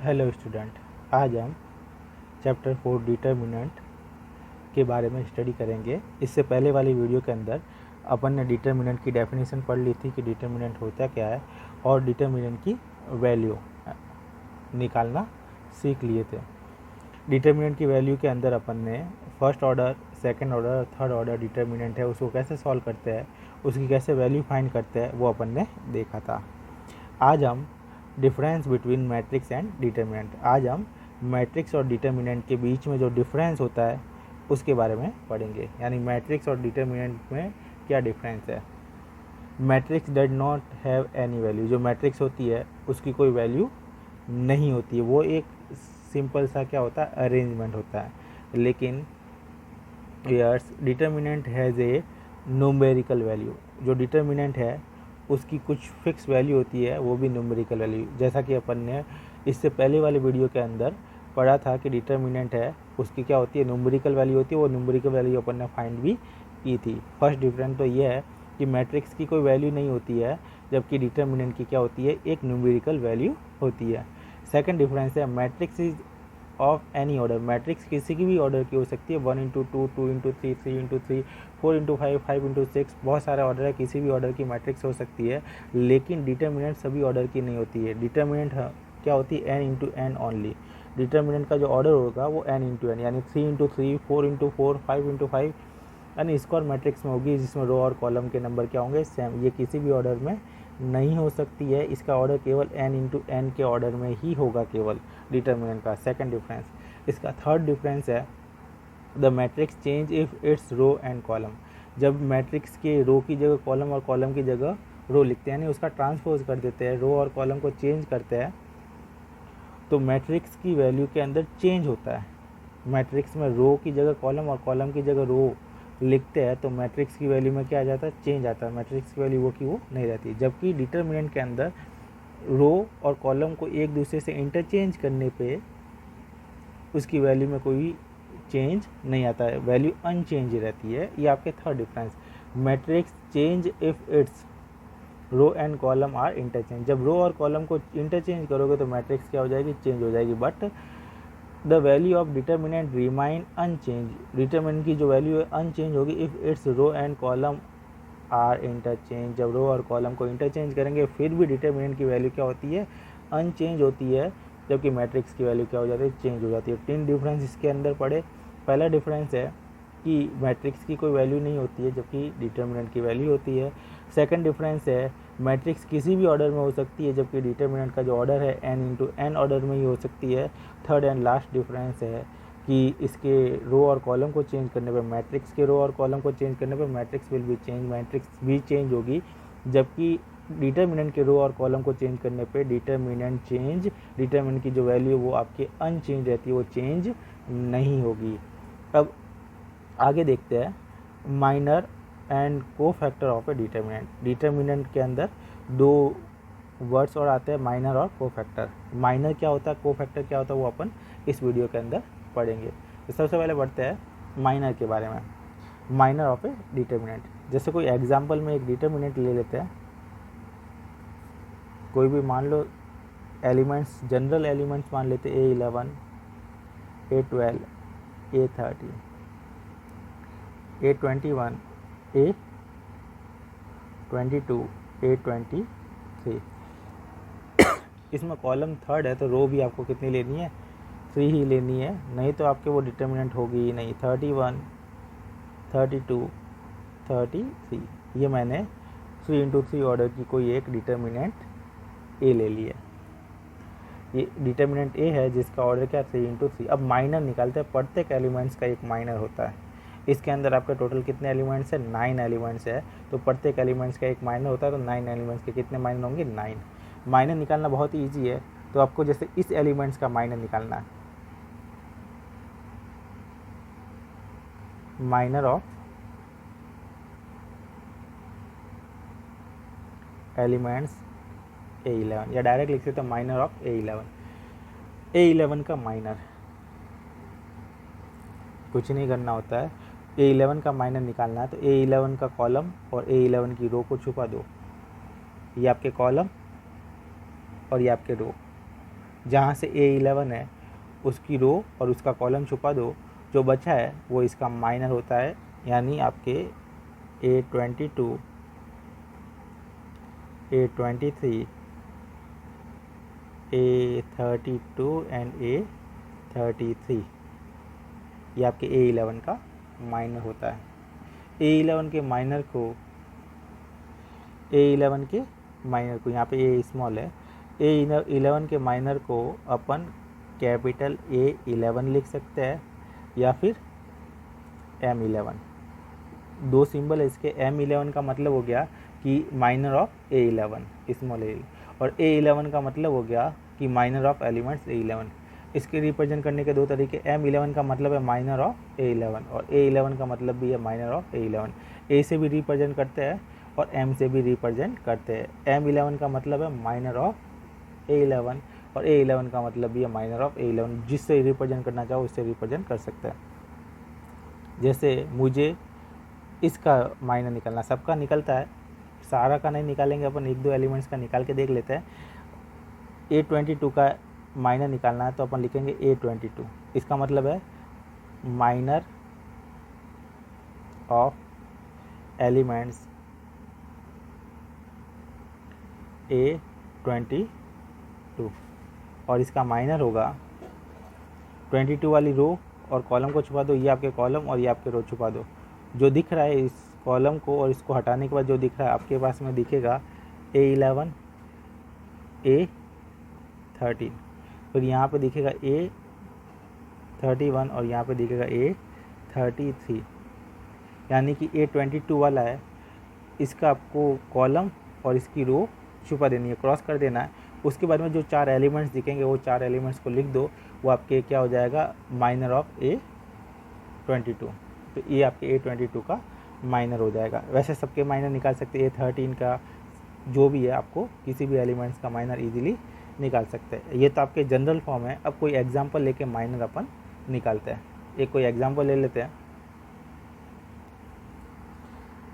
Hello student, आज हम chapter 4 determinant के बारे में स्टडी करेंगे। इससे पहले वाली वीडियो के अंदर अपन ने डिटर्मिनेंट की डेफिनेशन पढ़ ली थी कि डिटर्मिनेंट होता क्या है और डिटर्मिनेंट की वैल्यू निकालना सीख लिए थे। डिटर्मिनेंट की वैल्यू के अंदर अपन ने फर्स्ट ऑर्डर, सेकंड ऑर्डर और थर्ड ऑर्डर डिटर्मिनेंट है उसको कैसे सॉल्व करते हैं, उसकी कैसे वैल्यू फाइंड करते हैं वो अपन ने देखा था। आज हम difference between matrix and determinant, आज हम मैट्रिक्स और डिटर्मिनेंट के बीच में जो डिफरेंस होता है उसके बारे में पढ़ेंगे। यानी मैट्रिक्स और डिटर्मिनेंट में क्या डिफरेंस है। Matrix does not have any value, जो मैट्रिक्स होती है उसकी कोई वैल्यू नहीं होती है, वो एक सिंपल सा क्या होता है, अरेंजमेंट होता है। लेकिन yes, determinant has a numerical value, जो डिटर्मिनेंट है उसकी कुछ फिक्स वैल्यू होती है, वो भी न्यूमेरिकल वैल्यू। जैसा कि अपन ने इससे पहले वाले वीडियो के अंदर पढ़ा था कि डिटर्मिनेंट है उसकी क्या होती है, न्यूमेरिकल वैल्यू होती है। वो न्यूमेरिकल वैल्यू अपन ने फाइंड भी की थी। फर्स्ट डिफरेंस तो ये है कि मैट्रिक्स की कोई वैल्यू नहीं होती है, जबकि डिटर्मिनेंट की क्या होती है, एक न्यूमेरिकल वैल्यू होती है। सेकंड डिफरेंस है matrix is of any order, matrix किसी की भी ऑर्डर की हो सकती है, 1 into 2, 2 into 3, 3 into 3, 4 into 5, 5 into 6, बहुत सारे ऑर्डर है, किसी भी ऑर्डर की मैट्रिक्स हो सकती है। लेकिन डिटर्मिनेंट सभी ऑर्डर की नहीं होती है। डिटर्मिनेंट क्या होती है, n into n only. Determinant का जो ऑर्डर होगा वो n इंटू एन, यानी 3 इंटू 3, 4 इंटू 4, 5 इंटू 5 यानी स्क्वायर मैट्रिक्स में होगी, जिसमें रो और कॉलम के नंबर क्या होंगे, सेम। ये किसी भी ऑर्डर में नहीं हो सकती है, इसका ऑर्डर केवल n इंटू एन के ऑर्डर में ही होगा, केवल डिटर्मिनेंट का। Second difference. इसका थर्ड डिफरेंस है the matrix change if its row and column, जब मैट्रिक्स के रो की जगह कॉलम और कॉलम की जगह रो लिखते हैं, यानी उसका ट्रांसपोज कर देते हैं, रो और कॉलम को चेंज करते हैं, तो मैट्रिक्स की वैल्यू के अंदर चेंज होता है। मैट्रिक्स में रो की जगह कॉलम और कॉलम की जगह रो लिखते हैं तो मैट्रिक्स की वैल्यू में क्या आ जाता है, चेंज आता है। मैट्रिक्स की वैल्यू वो की वो नहीं रहती। जबकि डिटर्मिनेंट के अंदर रो और कॉलम को एक दूसरे से इंटरचेंज करने पे उसकी वैल्यू में कोई चेंज नहीं आता है, वैल्यू अनचेंज रहती है। ये आपके third difference. Matrix change if its row and column are interchange, जब रो और कॉलम को इंटरचेंज करोगे तो मैट्रिक्स क्या हो जाएगी, चेंज हो जाएगी। But the value of determinant remain unchange, determinant की जो वैल्यू है अनचेंज होगी if its row and column are interchange, जब रो और कॉलम को इंटरचेंज करेंगे फिर भी डिटर्मिनेंट की वैल्यू क्या होती है, अनचेंज होती है। जबकि मैट्रिक्स की वैल्यू क्या हो जाती है, चेंज हो जाती है। तीन डिफरेंस इसके अंदर पड़े। पहला डिफरेंस है कि मैट्रिक्स की कोई वैल्यू नहीं होती है, जबकि डिटर्मिनेंट की वैल्यू होती है। सेकंड डिफरेंस है मैट्रिक्स किसी भी ऑर्डर में हो सकती है, जबकि डिटर्मिनेंट का जो ऑर्डर है n इंटू एन ऑर्डर में ही हो सकती है। थर्ड एंड लास्ट डिफरेंस है कि इसके रो और कॉलम को चेंज करने पर, मैट्रिक्स के रो और कॉलम को चेंज करने पर matrix will be change, matrix भी चेंज होगी। जबकि डिटर्मिनेंट के रो और कॉलम को चेंज करने पे डिटर्मिनेंट चेंज, डिटर्मिनेंट की जो वैल्यू वो आपकी अनचेंज रहती है, वो चेंज नहीं होगी। अब आगे देखते हैं माइनर एंड को factor of A determinant. Determinant के अंदर दो वर्ड्स और आते हैं, माइनर और को फैक्टर। माइनर क्या होता है, को फैक्टर क्या होता है, वो अपन इस वीडियो के अंदर पढ़ेंगे। तो सबसे पहले पढ़ते हैं माइनर के बारे में। माइनर ऑफ ए डिटर्मिनेंट, जैसे कोई एग्जाम्पल में एक डिटर्मिनेंट ले लेते हैं, कोई भी मान लो एलिमेंट्स, जनरल एलिमेंट्स मान लेते हैं A11, A12, A13, A21, A22, A23। इसमें कॉलम थर्ड है तो रो भी आपको कितनी लेनी है, 3 ही लेनी है, नहीं तो आपके वो डिटर्मिनेंट होगी ही नहीं। 31, 32, 33, ये मैंने 3 इंटू 3 ऑर्डर की कोई एक डिटर्मिनेंट ए ले लिया। ये डिटर्मिनेंट ए है जिसका ऑर्डर क्या, 3 इंटू 3। अब माइनर निकालते हैं, प्रत्येक एलिमेंट्स का एक माइनर होता है। इसके अंदर आपके टोटल कितने एलिमेंट्स है, 9 एलिमेंट्स है, तो प्रत्येक एलिमेंट्स का एक माइनर होता है। तो 9 एलिमेंट्स के कितने माइनर होंगे, 9। माइनर निकालना बहुत ही ईजी है, तो आपको जैसे इस एलिमेंट्स का माइनर निकालना है, माइनर ऑफ एलिमेंट्स A11, या डायरेक्ट लिख सकते हैं माइनर ऑफ A11। A11 का माइनर कुछ नहीं करना होता है, A11 का माइनर निकालना है तो A11 का कॉलम और A11 की रो को छुपा दो। ये आपके कॉलम और ये आपके रो, जहाँ से A11 है उसकी रो और उसका कॉलम छुपा दो, जो बचा है वो इसका माइनर होता है, यानी आपके A22, A23, A32 and A33, ये आपके A11 का माइनर होता है। A11 के माइनर को यहाँ पे A स्मॉल है, A11 के माइनर को अपन कैपिटल A11 लिख सकते हैं या फिर M11। दो सिंबल है इसके। M11 का मतलब हो गया कि minor of A11 small A, और A11 का मतलब हो गया कि माइनर ऑफ एलिमेंट्स A11। इसके रिप्रेजेंट करने के दो तरीके। M11 का मतलब है माइनर ऑफ A11 और A11 का मतलब भी है माइनर ऑफ A11। A से भी रिप्रेजेंट करते हैं और M से भी रिप्रेजेंट करते हैं। M11 का मतलब है माइनर ऑफ A11 और A11 का मतलब भी है माइनर ऑफ A11। जिससे रिप्रेजेंट करना चाहो उससे रिप्रेजेंट कर सकते हैं। जैसे मुझे इसका माइनर निकालना, सबका निकलता है, सारा का नहीं निकालेंगे अपन, एक दो एलिमेंट्स का निकाल के देख लेते हैं। A22 का माइनर निकालना है तो अपन लिखेंगे A22। इसका मतलब है माइनर ऑफ एलिमेंट्स A22, और इसका माइनर होगा 22 वाली रो और कॉलम को छुपा दो, ये आपके कॉलम और ये आपके रो छुपा दो। जो दिख रहा है इस कॉलम को और इसको हटाने के बाद जो दिख रहा है आपके पास में दिखेगा A11, A13, फिर यहाँ पे दिखेगा A31 और यहाँ पे दिखेगा A33, यानी कि A22 वाला है, इसका आपको कॉलम और इसकी रो छुपा देनी है, क्रॉस कर देना है। उसके बाद में जो चार एलिमेंट्स दिखेंगे वो चार एलिमेंट्स को लिख दो, वो आपके क्या हो जाएगा, माइनर ऑफ A22। तो ये आपके A22 का माइनर हो जाएगा। वैसे सबके माइनर निकाल सकते हैं, A13 का जो भी है आपको किसी भी एलिमेंट्स का माइनर इजीली निकाल सकते हैं। ये तो आपके जनरल फॉर्म है। अब कोई एग्जांपल लेके माइनर अपन निकालते हैं। एक कोई एग्जांपल ले लेते हैं।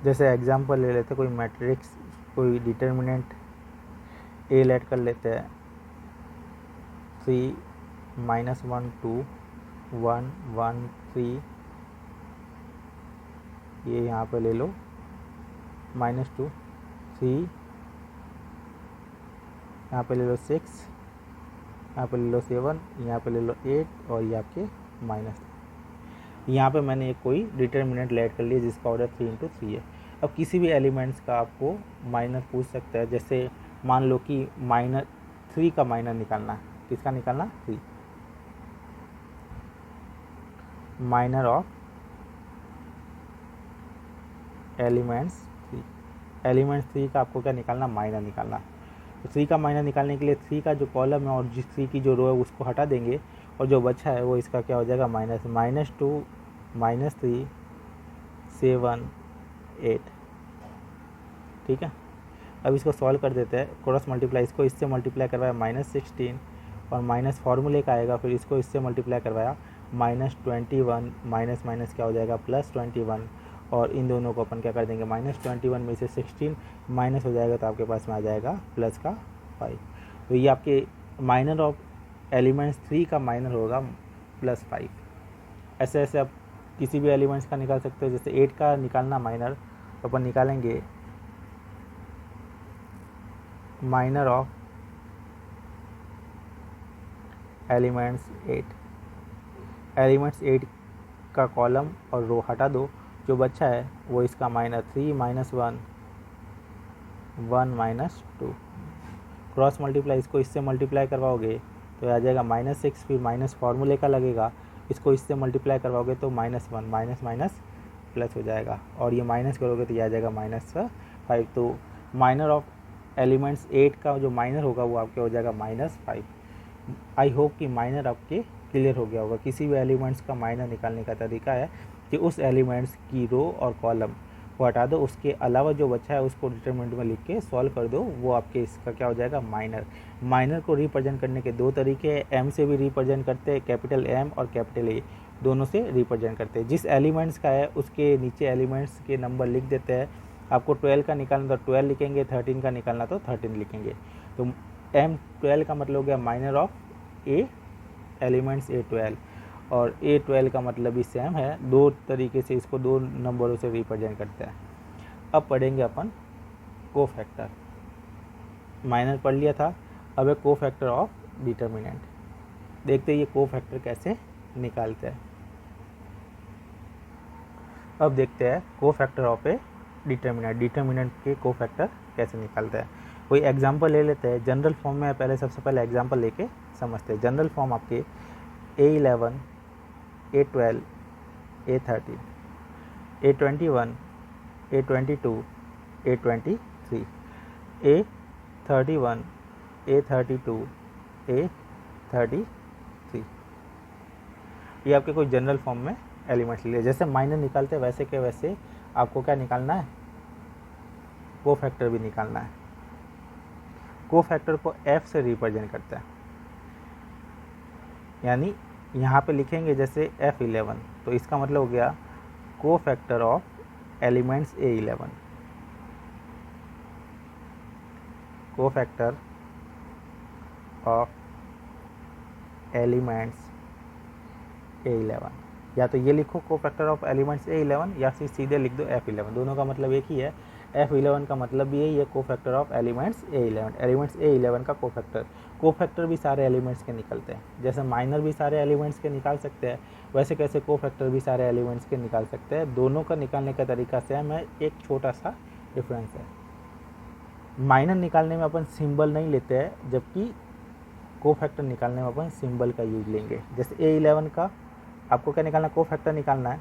जैसे एग्जांपल ले लेते हैं कोई मैट्रिक्स, कोई डिटर्मिनेंट A लेट कर लेते हैं 3 -1 2 1 1 3, ये यहाँ पे ले लो -2 3, यहाँ पे ले लो 6, यहाँ पे ले लो 7, यहाँ पे ले लो 8 और ये आपके -3। यहाँ पे मैंने एक कोई डिटर्मिनेंट लेट कर लिया जिसका ऑर्डर 3 × 3 है। अब किसी भी एलिमेंट्स का आपको माइनर पूछ सकता है। जैसे मान लो कि -3 का माइनर निकालना है। किसका निकालना? 3। माइनर ऑफ एलिमेंट्स 3, एलिमेंट्स 3 का आपको क्या निकालना? माइनर निकालना। तो 3 का माइनर निकालने के लिए 3 का जो कॉलम है और जिस 3 की जो रो है उसको हटा देंगे और जो बचा है वो इसका क्या हो जाएगा? -2 -3 7 8। ठीक है, अब इसको सॉल्व कर देते हैं। क्रॉस मल्टीप्लाई, इसको इससे मल्टीप्लाई करवाया -16 और माइनस फार्मूले का आएगा, फिर इसको इससे मल्टीप्लाई करवाया -21, माइनस माइनस क्या हो जाएगा? +21, और इन दोनों को अपन क्या कर देंगे? -21 में से 16 माइनस हो जाएगा तो आपके पास में आ जाएगा +5। तो ये आपके माइनर ऑफ एलिमेंट्स 3 का माइनर होगा +5। ऐसे ऐसे आप किसी भी एलिमेंट्स का निकाल सकते हो। जैसे 8 का निकालना माइनर, तो अपन निकालेंगे माइनर ऑफ एलिमेंट्स 8। एलिमेंट्स 8 का कॉलम और रो हटा दो, जो बचा है वो इसका -3 -1 1 -2। क्रॉस मल्टीप्लाई, इसको इससे मल्टीप्लाई करवाओगे तो आ जाएगा -6, फिर माइनस फार्मूले का लगेगा, इसको इससे मल्टीप्लाई करवाओगे तो -1 माइनस माइनस प्लस हो जाएगा, और ये माइनस करोगे तो ये आ जाएगा -5। तो माइनर ऑफ एलिमेंट्स 8 का जो माइनर होगा वो आपके हो जाएगा -5। आई होप कि माइनर आपके क्लियर हो गया होगा। किसी भी एलिमेंट्स का माइनर निकालने का तरीका है कि उस एलिमेंट्स की रो और कॉलम को हटा दो, उसके अलावा जो बचा है उसको डिटरमिनेंट में लिख के सॉल्व कर दो, वो आपके इसका क्या हो जाएगा? माइनर। माइनर को रिप्रेजेंट करने के दो तरीके हैं। एम से भी रिप्रेजेंट करते हैं, कैपिटल M और कैपिटल A दोनों से रिप्रेजेंट करते हैं। जिस एलिमेंट्स का है उसके नीचे एलिमेंट्स के नंबर लिख देते हैं। आपको 12 का निकालना तो 12 लिखेंगे, 13 का निकालना तो 13 लिखेंगे। तो M12 का मतलब हो गया minor of A elements A12 और A12 का मतलब भी सेम है, दो तरीके से इसको दो नंबरों से रिप्रेजेंट करते हैं। अब पढ़ेंगे अपन कोफैक्टर, माइनर पढ़ लिया था, अब है कोफैक्टर ऑफ डिटर्मिनेंट। देखते हैं ये कोफैक्टर कैसे निकालते हैं। अब देखते हैं cofactor of A determinant, determinant के कोफैक्टर कैसे निकालते हैं। कोई एग्जांपल ले लेते हैं, जनरल फॉर्म में पहले सबसे पहले एग्जांपल लेके समझते हैं। जनरल फॉर्म आपके A11 A12 A13 A21 A22 A23 A31 A32 A33, ये आपके कोई जनरल फॉर्म में एलिमेंट्स लिए। जैसे माइनर निकालते हैं वैसे के वैसे आपको क्या निकालना है, कोफैक्टर भी निकालना है। कोफैक्टर को F से रिप्रेजेंट करते हैं, यानी यहाँ पे लिखेंगे जैसे F11, तो इसका मतलब हो गया cofactor of elements A11, cofactor of elements A11। या तो ये लिखो कोफैक्टर ऑफ एलिमेंट्स A11 या फिर सीधे लिख दो F11, दोनों का मतलब एक ही है। F11 का मतलब भी है ये cofactor of elements A11, elements A11 का कोफैक्टर। कोफैक्टर भी सारे एलिमेंट्स के निकलते हैं, जैसे माइनर भी सारे एलिमेंट्स के निकाल सकते हैं, वैसे कैसे कोफैक्टर भी सारे एलिमेंट्स के निकाल सकते हैं। दोनों का निकालने का तरीका सेम है, एक छोटा सा डिफरेंस है। माइनर निकालने में अपन सिंबल नहीं लेते हैं, जबकि कोफैक्टर निकालने में अपन सिंबल का यूज लेंगे। जैसे A11 का आपको क्या निकालना है, कोफैक्टर निकालना है,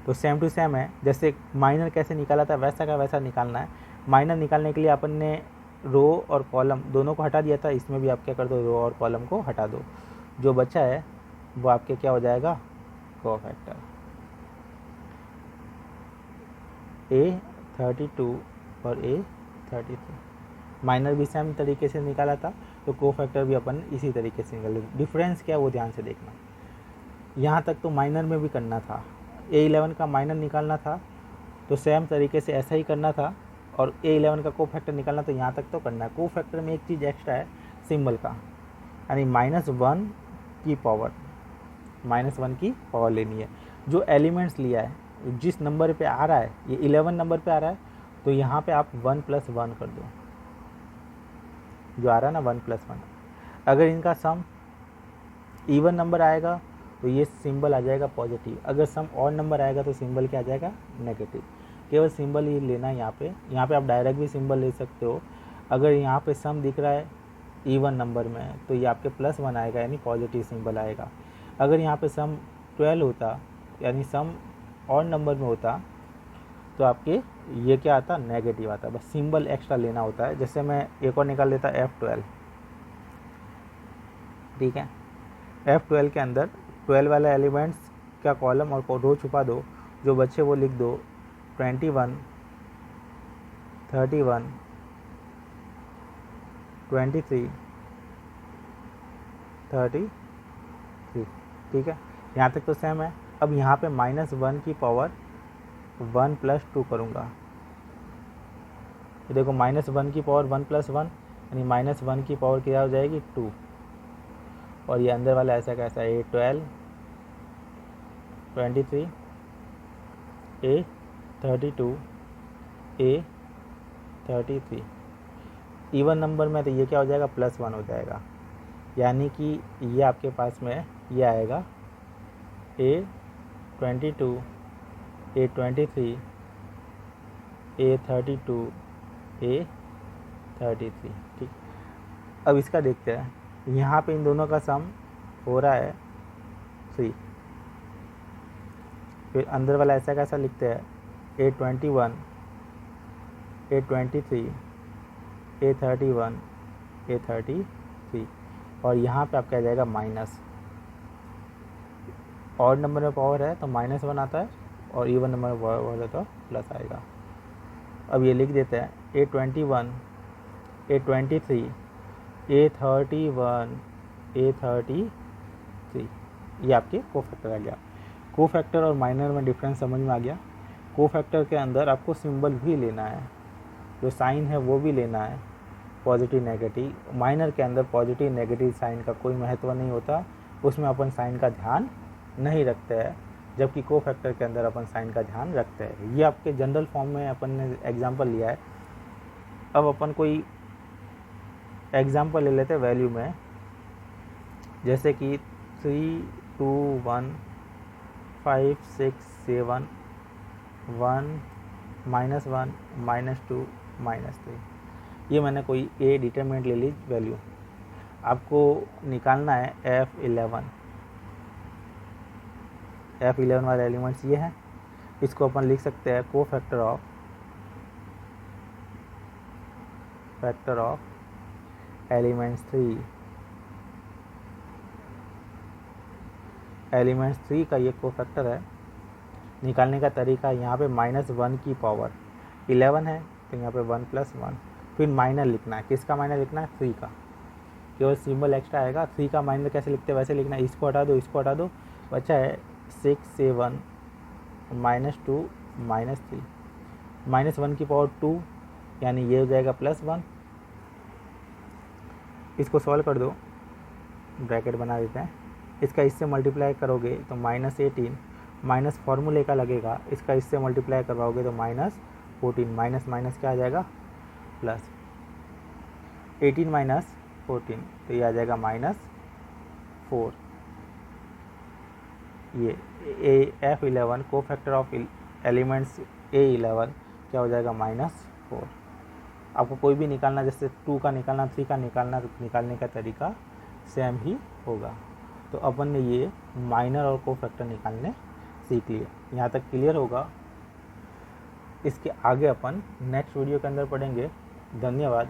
तो सेम टू सेम है। जैसे माइनर कैसे निकाला था वैसा का वैसा निकालना है। माइनर निकालने के लिए अपन ने रो और कॉलम दोनों को हटा दिया था, इसमें भी आप क्या कर दो, रो और कॉलम को हटा दो, जो बचा है वो आपके क्या हो जाएगा, कोफैक्टर। A32 और A33 माइनर भी सेम तरीके से निकाला था, तो कोफैक्टर भी अपन इसी तरीके से निकाल। डिफरेंस क्या है वो ध्यान से देखना। यहाँ तक तो माइनर में भी करना था, A11 का माइनर निकालना था तो सेम तरीके से ऐसा ही करना था, और A11 का कोफैक्टर निकालना, तो यहाँ तक तो करना है। कोफैक्टर में एक चीज़ एक्स्ट्रा है सिंबल का, यानी -1 की पावर, -1 की पावर लेनी है। जो एलिमेंट्स लिया है, जिस नंबर पे आ रहा है, ये 11 नंबर पे आ रहा है, तो यहाँ पे आप 1 + 1 कर दो, जो आ रहा है ना 1 + 1। अगर इनका सम इवन नंबर आएगा तो ये सिंबल आ जाएगा पॉजिटिव, अगर सम ऑड नंबर आएगा तो सिंबल क्या आ जाएगा, नेगेटिव। केवल सिंबल ही लेना है यहाँ पे आप डायरेक्ट भी सिंबल ले सकते हो। अगर यहाँ पे सम दिख रहा है इवन नंबर में, तो ये आपके +1 आएगा, यानी पॉजिटिव सिंबल आएगा। अगर यहाँ पे सम 12 होता, यानी सम ऑड नंबर में होता, तो आपके ये क्या आता, नेगेटिव आता। बस सिंबल एक्स्ट्रा लेना होता है। जैसे मैं एक और निकाल लेता F12, ठीक है। F12 के अंदर 12 वाले एलिमेंट्स का कॉलम और रो छुपा दो, जो बच्चे वो लिख दो 21 31 23 33, ठीक है। यहाँ तक तो सेम है। अब यहाँ पे -1 की पावर 1 + 2 करूँगा, ये देखो -1 की पावर 1 + 1, यानी -1 की पावर क्या हो जाएगी, 2। और ये अंदर वाला ऐसा कैसा, A12 23 A32 A33, even number में तो ये क्या हो जाएगा, +1 हो जाएगा। यानी कि ये आपके पास में ये आएगा A22 A23 A32 A33, ठीक। अब इसका देखते हैं, यहाँ पे इन दोनों का सम हो रहा है 3। फिर अंदर वाला ऐसा कैसा लिखते हैं, A21 A23 A31 A33, और यहाँ पे आपका आ जाएगा माइनस। ऑड नंबर में पावर है तो -1 आता है, और इवन नंबर में पावर है तो प्लस आएगा। अब ये लिख देते हैं A21 A23 A31 A33, ये आपके कोफैक्टर आ गया। कोफैक्टर और माइनर में डिफरेंस समझ में आ गया। कोफैक्टर के अंदर आपको सिंबल भी लेना है, जो साइन है वो भी लेना है, पॉजिटिव नेगेटिव। माइनर के अंदर पॉजिटिव नेगेटिव साइन का कोई महत्व नहीं होता, उसमें अपन साइन का ध्यान नहीं रखते हैं, जबकि को फैक्टर के अंदर अपन साइन का ध्यान रखते हैं। ये आपके जनरल फॉर्म में अपन ने एग्जांपल लिया है। अब अपन कोई एग्जांपल ले लेते हैं वैल्यू में, जैसे कि 3 2 1 5 6 7 1 -1 -2 -3। ये मैंने कोई ए डिटरमिनेंट ले ली वैल्यू। आपको निकालना है F11 वाले एलिमेंट्स ये हैं। इसको अपन लिख सकते हैं को फैक्टर ऑफ एलिमेंट्स 3 का ये को फैक्टर है। निकालने का तरीका यहाँ पे -1 की पावर 11 है, तो यहाँ पे 1 + 1, फिर माइनर लिखना है। किसका माइनर लिखना है? 3 का। केवल सिंबल एक्स्ट्रा आएगा। 3 का माइनर कैसे लिखते हैं वैसे लिखना है। इसको हटा दो, बचा है 6 7 -2 -3, -1 की पावर 2, यानी ये हो जाएगा +1। इसको सॉल्व कर दो, ब्रैकेट बना देते हैं। इसका इससे मल्टीप्लाई करोगे तो -18, माइनस फॉर्मूले का लगेगा। इसका इससे मल्टीप्लाई करवाओगे तो -14, माइनस माइनस क्या आ जाएगा? प्लस। 18 - 14 तो ये आ जाएगा -4। ये F11 को फैक्टर ऑफ एलिमेंट्स A11 क्या हो जाएगा? -4। आपको कोई भी निकालना, जैसे 2 का निकालना, 3 का निकालना, निकालने का तरीका सेम ही होगा। तो अपन ने ये माइनर और को फैक्टर निकालने सीख लिए। यहाँ तक क्लियर होगा। इसके आगे अपन नेक्स्ट वीडियो के अंदर पढ़ेंगे। धन्यवाद।